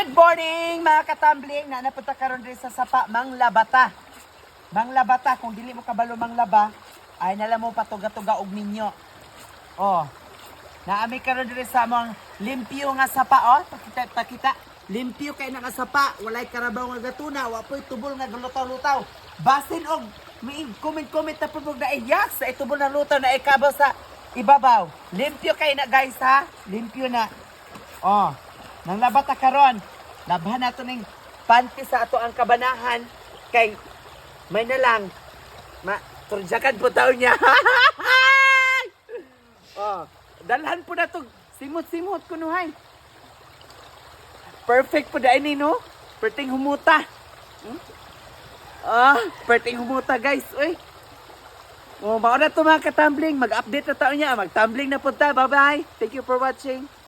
Good morning mga katambling na napunta karon diri sa sapa Manglabata. Manglabata kung dili mo kabalo manglaba ay nala mo patuga-tuga og ninyo. Oh. Naami karon diri sa among limpyo nga sapa oh. Pakita. Limpyo kay nga sapa, walay karabaw nga gatuna, wa poy tubol nga lutaw-lutaw. Basin og comment na pud na yes, sa itubol na lutaw na ikabaw sa ibabaw. Limpyo kay na guys ha. Limpyo na. Oh. Nang labata karon, labhan nato ning panty sa ato ang kabanahan kay may na lang turjakan po taon niya. Oh, dalhan po na to simot-simot kunuhay. Perfect po dai ni no? Perting humuta. Perting humuta guys, oy. Oh, mao na to mga katambling, mag-update na taon niya, magtumbling na punta. Bye-bye. Thank you for watching.